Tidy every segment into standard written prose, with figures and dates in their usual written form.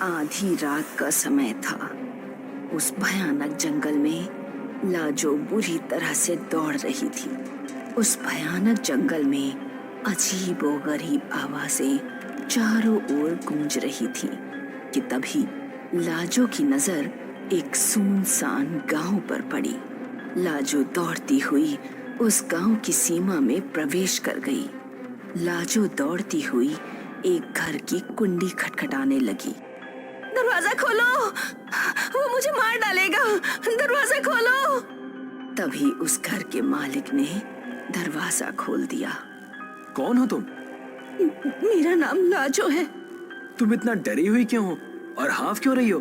आधी रात का समय था। उस भयानक जंगल में लाजो बुरी तरह से दौड़ रही थी। उस भयानक जंगल में अजीबोगरीब आवाजें चारों ओर गूंज रही थी कि तभी लाजो की नजर एक सुनसान गांव पर पड़ी। लाजो दौड़ती हुई उस गांव की सीमा में प्रवेश कर गई। लाजो दौड़ती हुई एक घर की कुंडी खटखटाने लगी। दरवाजा खोलो, वो मुझे मार डालेगा, दरवाजा खोलो। तभी उस घर के मालिक ने दरवाजा खोल दिया। कौन हो तुम? मेरा नाम लाजो है। तुम इतना डरी हुई क्यों हो और हाफ क्यों रही हो?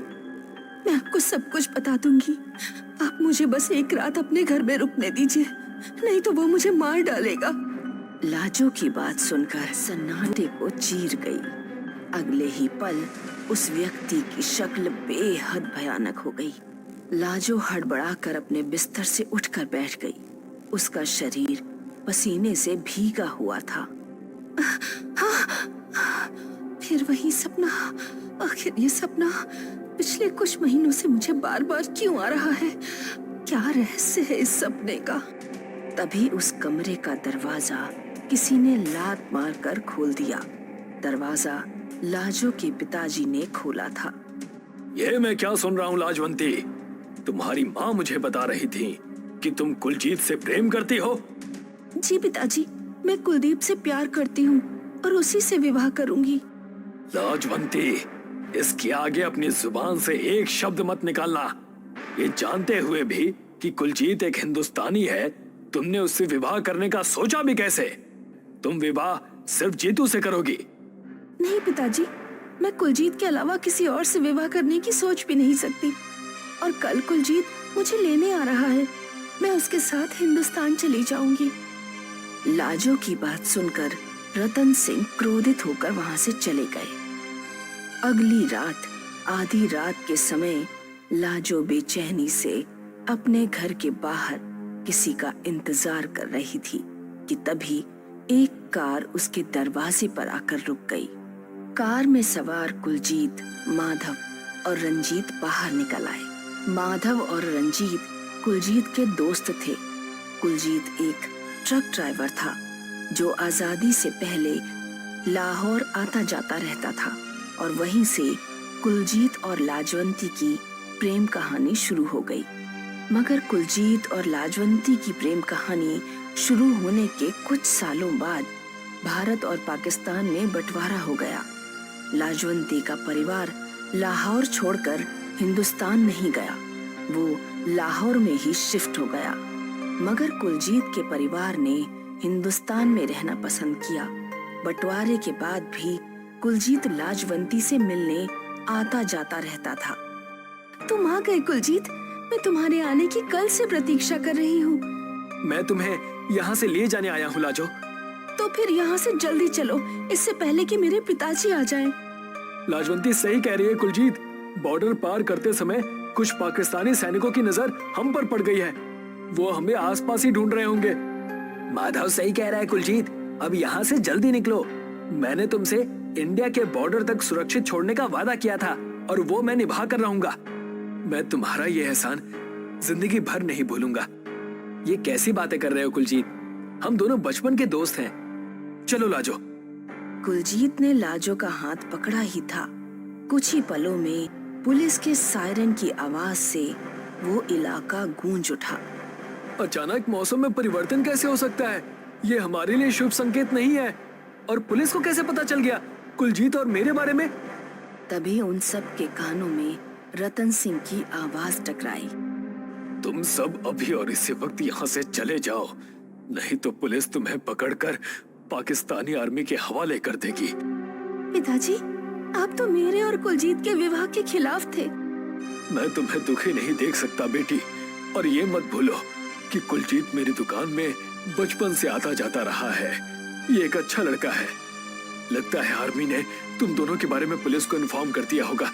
मैं आपको सब कुछ बता दूंगी। आप मुझे बस एक रात अपने घर में रुकने दीजिए, नहीं तो वो मुझे मार डालेगा। लाजो की बात सुनकर सन्नाटे को चीर गई। अगले ही पल उस व्यक्ति की शक्ल बेहद भयानक हो गई। लाजो हड़बड़ाकर अपने बिस्तर से उठकर बैठ गई। उसका शरीर पसीने से भीगा हुआ था। फिर वही सपना। आखिर ये सपना पिछले कुछ महीनों से मुझे बार बार क्यों आ रहा है? क्या रहस्य है इस सपने का? तभी उस कमरे का दरवाजा किसी ने लात मारकर खोल दिया। दरवाजा लाजो के पिताजी ने खोला था। ये मैं क्या सुन रहा हूँ लाजवंती? तुम्हारी माँ मुझे बता रही थी कि तुम कुलजीत से प्रेम करती हो। जी पिताजी, मैं कुलदीप से प्यार करती हूँ और उसी से विवाह करूंगी। लाजवंती, इसके आगे अपनी जुबान से एक शब्द मत निकालना। ये जानते हुए भी कि कुलजीत एक हिंदुस्तानी है, तुमने उससे विवाह करने का सोचा भी कैसे? तुम विवाह सिर्फ जीतू से करोगी। नहीं पिताजी, मैं कुलजीत के अलावा किसी और से विवाह करने की सोच भी नहीं सकती। और कल कुलजीत मुझे लेने आ रहा है, मैं उसके साथ हिंदुस्तान चली जाऊंगी। लाजो की बात सुनकर रतन सिंह क्रोधित होकर वहां से चले गए। अगली रात आधी रात के समय लाजो बेचैनी से अपने घर के बाहर किसी का इंतजार कर रही थी कि तभी एक कार उसके दरवाजे पर आकर रुक गई। कार में सवार कुलजीत, माधव और रंजीत बाहर निकल आए। माधव और रंजीत कुलजीत के दोस्त थे। कुलजीत एक ट्रक ड्राइवर था जो आजादी से पहले लाहौर आता जाता रहता था और वहीं से कुलजीत और लाजवंती की प्रेम कहानी शुरू हो गई। मगर कुलजीत और लाजवंती की प्रेम कहानी शुरू होने के कुछ सालों बाद भारत और पाकिस्तान में बंटवारा हो गया। लाजवंती का परिवार लाहौर छोड़कर हिंदुस्तान नहीं गया, वो लाहौर में ही शिफ्ट हो गया। मगर कुलजीत के परिवार ने हिंदुस्तान में रहना पसंद किया। बंटवारे के बाद भी कुलजीत लाजवंती से मिलने आता जाता रहता था। तुम आ गए कुलजीत, मैं तुम्हारे आने की कल से प्रतीक्षा कर रही हूँ। मैं तुम्हें यहाँ से ले जाने आया हूँ लाजो। तो फिर यहाँ से जल्दी चलो, इससे पहले कि मेरे पिताजी आ जाएं। लाजवंती सही कह रही है कुलजीत, बॉर्डर पार करते समय कुछ पाकिस्तानी सैनिकों की नजर हम पर पड़ गई है। वो हमें आसपास ही ढूंढ रहे होंगे। माधव सही कह रहा है कुलजीत, अब यहाँ से जल्दी निकलो। मैंने तुमसे इंडिया के बॉर्डर तक सुरक्षित छोड़ने का वादा किया था और वो मैं निभा कर रहूंगा। मैं तुम्हारा ये एहसान जिंदगी भर नहीं भूलूंगा। ये कैसी बातें कर रहे हो कुलजीत, हम दोनों बचपन के दोस्त हैं। चलो लाजो। कुलजीत ने लाजो का हाथ पकड़ा ही था। कुछ ही पलों में पुलिस के सायरन की आवाज से वो इलाका गूंज उठा। अचानक मौसम में परिवर्तन कैसे हो सकता है? ये हमारे लिए शुभ संकेत नहीं है। और पुलिस को कैसे पता चल गया कुलजीत और मेरे बारे में? तभी उन सब के कानों में रतन सिंह की आवाज टकराई। तुम सब अभी और इसी वक्त यहाँ से चले जाओ, नहीं तो पुलिस तुम्हें पकड़कर पाकिस्तानी आर्मी के हवाले कर देगी। पिताजी, आप तो मेरे और कुलजीत के विवाह के खिलाफ थे। मैं तुम्हें दुखी नहीं देख सकता बेटी, और ये मत भूलो कि कुलजीत मेरी दुकान में बचपन से आता जाता रहा है। ये एक अच्छा लड़का है। लगता है आर्मी ने तुम दोनों के बारे में पुलिस को इन्फॉर्म कर दिया होगा।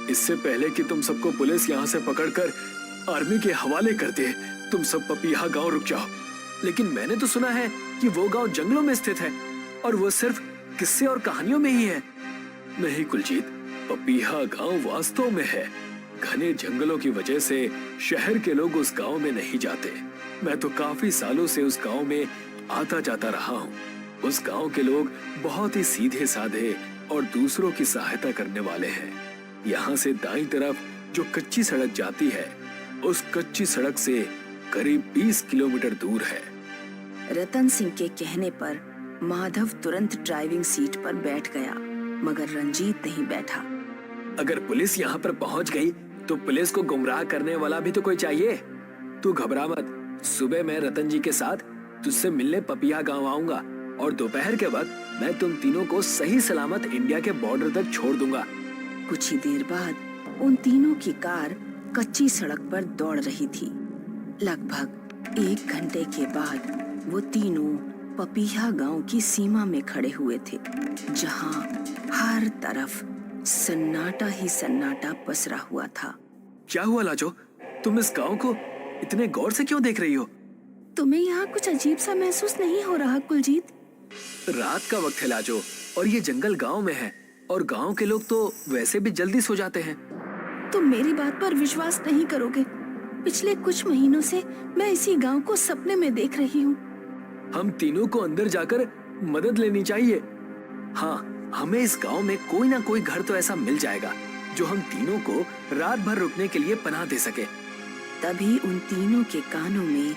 इससे पहले कि तुम सबको पुलिस यहाँ से पकड़कर आर्मी के हवाले कर दे, तुम सब पपीहा गांव रुक जाओ। लेकिन मैंने तो सुना है कि वो गांव जंगलों में स्थित है और वो सिर्फ किस्से और कहानियों में ही है। नहीं कुलजीत, पपीहा गांव वास्तव में है। घने जंगलों की वजह से शहर के लोग उस गांव में नहीं जाते। मैं तो काफी सालों से उस गांव में आता जाता रहा हूँ। उस गांव के लोग बहुत ही सीधे साधे और दूसरों की सहायता करने वाले हैं। यहाँ से दाईं तरफ जो कच्ची सड़क जाती है, उस कच्ची सड़क से करीब 20 किलोमीटर दूर है। रतन सिंह के कहने पर माधव तुरंत ड्राइविंग सीट पर बैठ गया, मगर रंजीत नहीं बैठा। अगर पुलिस यहाँ पर पहुँच गई तो पुलिस को गुमराह करने वाला भी तो कोई चाहिए। तू घबरा मत, सुबह मैं रतन जी के साथ तुझसे मिलने पपिया गांव आऊंगा और दोपहर के वक्त मैं तुम तीनों को सही सलामत इंडिया के बॉर्डर तक छोड़ दूंगा। कुछ ही देर बाद उन तीनों की कार कच्ची सड़क पर दौड़ रही थी। लगभग 1 घंटे के बाद वो तीनों पपीहा गांव की सीमा में खड़े हुए थे, जहां हर तरफ सन्नाटा ही सन्नाटा पसरा हुआ था। क्या हुआ लाजो, तुम इस गांव को इतने गौर से क्यों देख रही हो? तुम्हें यहाँ कुछ अजीब सा महसूस नहीं हो रहा कुलजीत? रात का वक्त है लाजो, और ये जंगल गांव में है, और गांव के लोग तो वैसे भी जल्दी सो जाते हैं। तुम मेरी बात पर विश्वास नहीं करोगे। पिछले कुछ महीनों से मैं इसी गांव को सपने में देख रही हूँ। हम तीनों को अंदर जाकर मदद लेनी चाहिए। हाँ, हमें इस गांव में कोई ना कोई घर तो ऐसा मिल जाएगा जो हम तीनों को रात भर रुकने के लिए पनाह दे सके। तभी उन तीनों के कानों में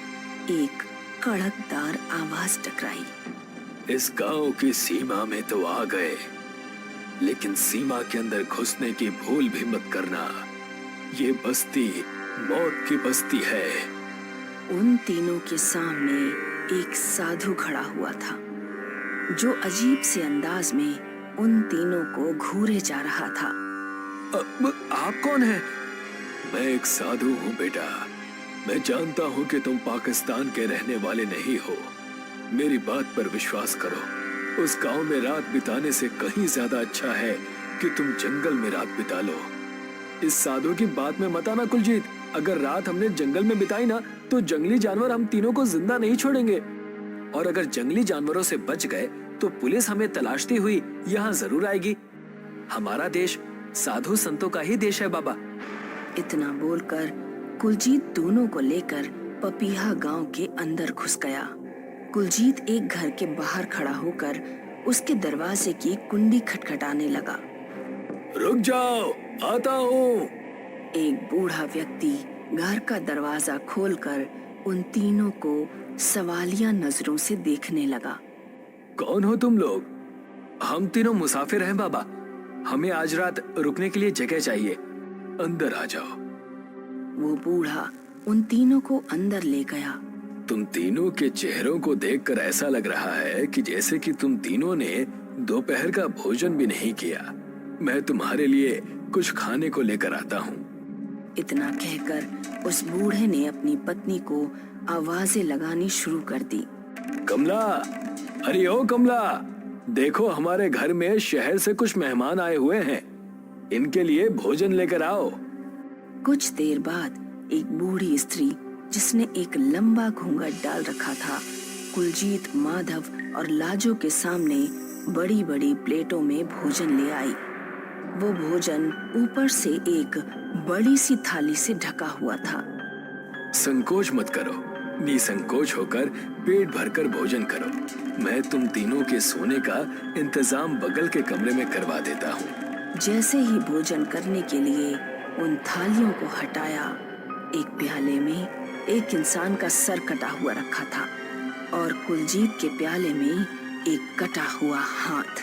एक कड़कदार आवाज टकराई। इस गांव की सीमा में तो आ गए, लेकिन सीमा के अंदर घुसने की भूल भी मत करना। ये बस्ती मौत की बस्ती है। उन तीनों के सामने एक साधु खड़ा हुआ था, जो अजीब से अंदाज में उन तीनों को घूरे जा रहा था। आप कौन हैं? मैं एक साधु हूँ बेटा। मैं जानता हूँ कि तुम पाकिस्तान के रहने वाले नहीं हो। मेरी बात पर विश्वास करो। उस गांव में रात बिताने से कहीं ज्यादा अच्छा है कि तुम जंगल में रात बिता लो। इस साधु की बात में मत आना कुलजीत। अगर रात हमने जंगल में बिताई ना, तो जंगली जानवर हम तीनों को जिंदा नहीं छोड़ेंगे। और अगर जंगली जानवरों से बच गए तो पुलिस हमें तलाशती हुई यहाँ जरूर आएगी। हमारा देश साधु संतों का ही देश है बाबा। इतना बोलकर कुलजीत दोनों को लेकर पपीहा गांव के अंदर घुस गया। कुलजीत एक घर के बाहर खड़ा होकर उसके दरवाजे की कुंडी खटखटाने लगा। रुक जाओ, आता हूँ। एक बूढ़ा व्यक्ति घर का दरवाजा खोलकर उन तीनों को सवालिया नजरों से देखने लगा। कौन हो तुम लोग? हम तीनों मुसाफिर हैं बाबा। हमें आज रात रुकने के लिए जगह चाहिए। अंदर आ जाओ। वो बूढ़ा उन तीनों को अंदर ले गया। तुम तीनों के चेहरों को देखकर ऐसा लग रहा है कि जैसे कि तुम तीनों ने दोपहर का भोजन भी नहीं किया। मैं तुम्हारे लिए कुछ खाने को लेकर आता हूँ। इतना कहकर उस बूढ़े ने अपनी पत्नी को आवाजें लगानी शुरू कर दी। कमला, अरे ओ कमला, देखो हमारे घर में शहर से कुछ मेहमान आए हुए हैं। इनके लिए भोजन लेकर आओ। कुछ देर बाद एक बूढ़ी स्त्री, जिसने एक लंबा घूंघट डाल रखा था, कुलजीत, माधव और लाजो के सामने बड़ी बड़ी प्लेटों में भोजन ले आई। वो भोजन ऊपर से एक बड़ी सी थाली से ढका हुआ था। संकोच मत करो, निसंकोच होकर पेट भरकर भोजन करो। मैं तुम तीनों के सोने का इंतजाम बगल के कमरे में करवा देता हूँ। जैसे ही भोजन करने के लिए उन थालियों को हटाया, एक प्याले में एक इंसान का सर कटा हुआ रखा था और कुलजीत के प्याले में एक कटा हुआ हाथ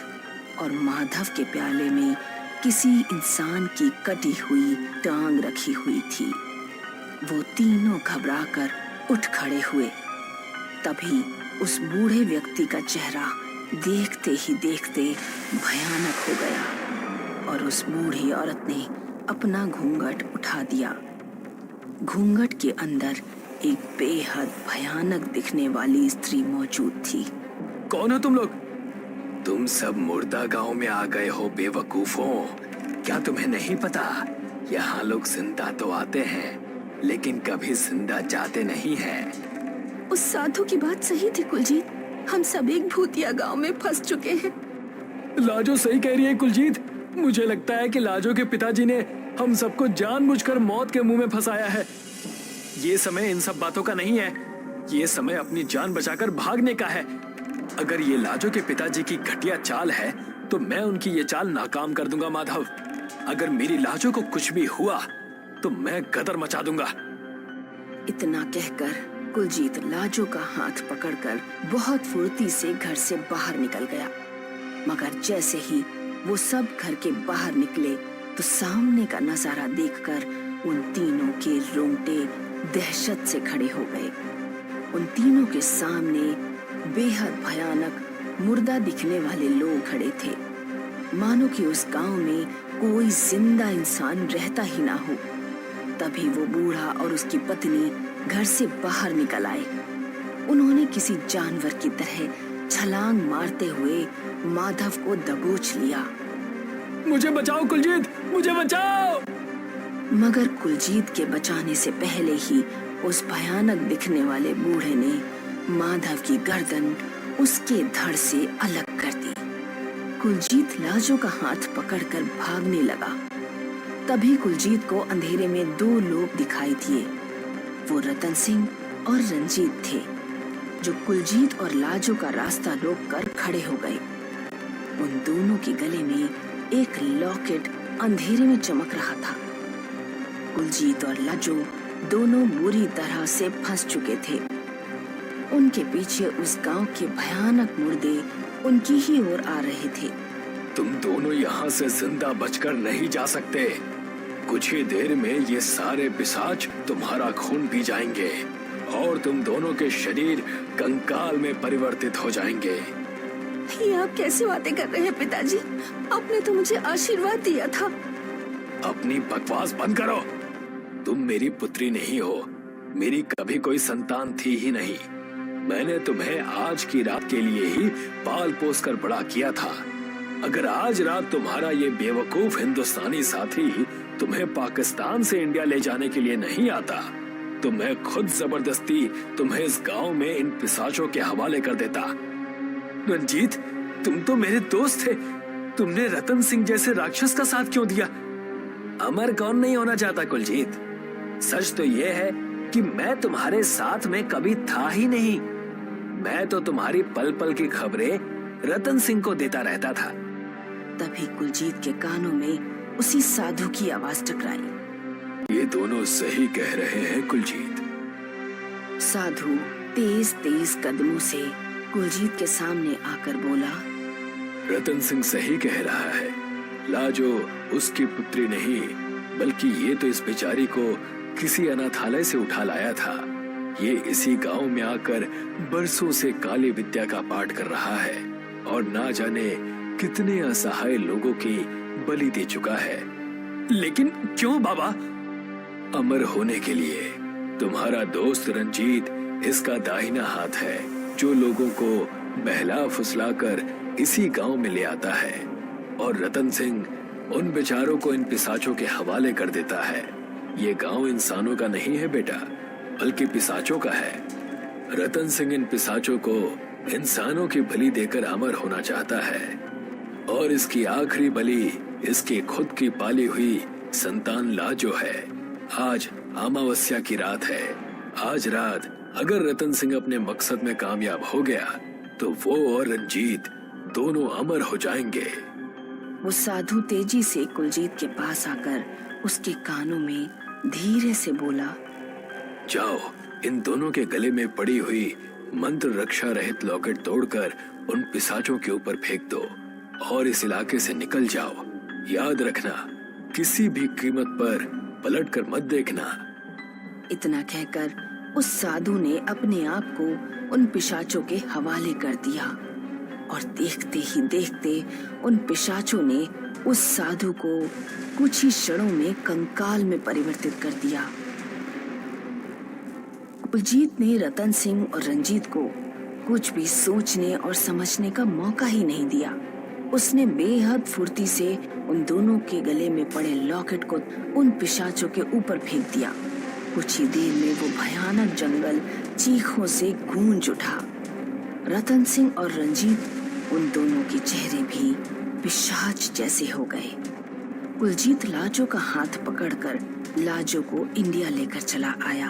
और माधव के प्याले में किसी इंसान की कटी हुई टांग रखी हुई थी। वो तीनों घबराकर उठ खड़े हुए। तभी उस बूढ़े व्यक्ति का चेहरा देखते ही देखते भयानक हो गया और उस बूढ़ी औरत ने अपना घूंघट उठा दिया। घूंघट के अंदर एक बेहद भयानक दिखने वाली स्त्री मौजूद थी। कौन हो तुम लोग? तुम सब मुर्दा गांव में आ गए हो बेवकूफों। क्या तुम्हें नहीं पता? यहाँ लोग जिंदा तो आते हैं, लेकिन कभी जिंदा जाते नहीं हैं। उस साधु की बात सही थी कुलजीत। हम सब एक भूतिया गांव में फंस चुके हैं। लाजो सही कह रही है कुलजीत। मुझे लगता है कि लाजो के पिताजी ने हम सबको जानबूझकर मौत के मुंह में फंसाया है। ये समय इन सब बातों का नहीं है, ये समय अपनी जान बचाकर भागने का है। अगर ये लाजो के पिताजी की घटिया चाल है तो मैं उनकी ये चाल नाकाम कर दूंगा माधव। अगर मेरी लाजो को कुछ भी हुआ तो मैं गदर मचा दूंगा। इतना कहकर कुलजीत लाजो का हाथ पकड़कर बहुत फुर्ती से घर से बाहर निकल गया। मगर जैसे ही वो सब घर के बाहर निकले तो सामने का नजारा देखकर उन तीनों के रोंगटे दहशत से खड़े हो गए। उन तीनों के सामने बेहद भयानक मुर्दा दिखने वाले लोग खड़े थे, मानो कि उस गांव में कोई जिंदा इंसान रहता ही ना हो। तभी वो बूढ़ा और उसकी पत्नी घर से बाहर निकल आए। उन्होंने किसी जानवर की तरह छलांग मारते हुए माधव को दबोच लिया। मुझे बचाओ कुलजीत, मुझे बचाओ। मगर कुलजीत के बचाने से पहले ही उस भयानक दिखने वाले बूढ़े ने माधव की गर्दन उसके धड़ से अलग कर दी। कुलजीत लाजो का हाथ पकड़कर भागने लगा। तभी कुलजीत को अंधेरे में दो लोग दिखाई दिए। वो रतन सिंह और रंजीत थे, जो कुलजीत और लाजो का रास्ता रोककर खड़े हो गए। उन दोनों के गले में एक लॉकेट अंधेरे में चमक रहा था। कुलजीत और लाजो दोनों बुरी तरह से फंस चुके थे। उनके पीछे उस गांव के भयानक मुर्दे उनकी ही ओर आ रहे थे। तुम दोनों यहाँ से जिंदा बचकर नहीं जा सकते। कुछ ही देर में ये सारे पिशाच तुम्हारा खून पी जाएंगे और तुम दोनों के शरीर कंकाल में परिवर्तित हो जाएंगे। ये आप कैसी बातें कर रहे हैं पिताजी? आपने तो मुझे आशीर्वाद दिया था। अपनी बकवास बंद करो। तुम मेरी पुत्री नहीं हो, मेरी कभी कोई संतान थी ही नहीं। मैंने तुम्हें आज की रात के लिए ही पाल पोस कर बड़ा किया था। अगर आज रात तुम्हारा ये बेवकूफ हिंदुस्तानी साथी तुम्हें पाकिस्तान से इंडिया ले जाने के लिए नहीं आता तो मैं खुद जबरदस्ती तुम्हें इस गांव में इन पिशाचों के हवाले कर देता। रंजीत, तुम तो मेरे दोस्त थे। तुमने रतन सिंह जैसे राक्षस का साथ क्यों दिया? अमर कौन नहीं होना चाहता कुलजीत? सच तो ये है कि मैं तुम्हारे साथ में कभी था ही नहीं। मैं तो तुम्हारी पल पल की खबरें रतन सिंह को देता रहता था। तभी कुलजीत के कानों में उसी साधु की आवाज टकराई। ये दोनों सही कह रहे हैं कुलजीत। साधु तेज तेज कदमों से कुलजीत के सामने आकर बोला, रतन सिंह सही कह रहा है। लाजो उसकी पुत्री नहीं, बल्कि ये तो इस बेचारी को किसी अनाथालय से उठा लाया था। ये इसी गांव में आकर बरसों से काली विद्या का पाठ कर रहा है और ना जाने कितने असहाय लोगों की बलि दे चुका है। लेकिन क्यों बाबा? अमर होने के लिए। तुम्हारा दोस्त रंजीत इसका दाहिना हाथ है, जो लोगों को बहला फुसलाकर इसी गांव में ले आता है, और रतन सिंह उन बेचारों को इन पिशाचों के हवाले कर देता है। ये गांव इंसानों का नहीं है बेटा, बल्कि पिशाचों का है। रतन सिंह इन पिशाचों को इंसानों की बलि देकर अमर होना चाहता है, और इसकी आखिरी बलि इसकी खुद की पाली हुई संतान लाजो है। आज अमावस्या की रात है। आज रात अगर रतन सिंह अपने मकसद में कामयाब हो गया तो वो और रंजीत दोनों अमर हो जाएंगे। वो साधु तेजी से कुलजीत के पास आकर उसके कानों में धीरे से बोला, जाओ, इन दोनों के गले में पड़ी हुई मंत्र रक्षा रहित लॉकेट तोड़कर उन पिशाचों के ऊपर फेंक दो और इस इलाके से निकल जाओ। याद रखना, किसी भी कीमत पर पलट कर मत देखना। इतना कहकर उस साधु ने अपने आप को उन पिशाचों के हवाले कर दिया, और देखते ही देखते उन पिशाचों ने उस साधु को कुछ ही क्षणों में कंकाल में परिवर्तित कर दिया। कुलजीत ने रतन सिंह और रंजीत को कुछ भी सोचने और समझने का मौका ही नहीं दिया। उसने बेहद फुर्ती से उन दोनों के गले में पड़े लॉकेट को उन पिशाचों के ऊपर फेंक दिया। कुछ ही देर में वो भयानक जंगल चीखों से गूंज उठा। रतन सिंह और रंजीत, उन दोनों के चेहरे भी पिशाच जैसे हो गए। कुलजीत लाजो का हाथ पकड़कर लाजो को इंडिया लेकर चला आया।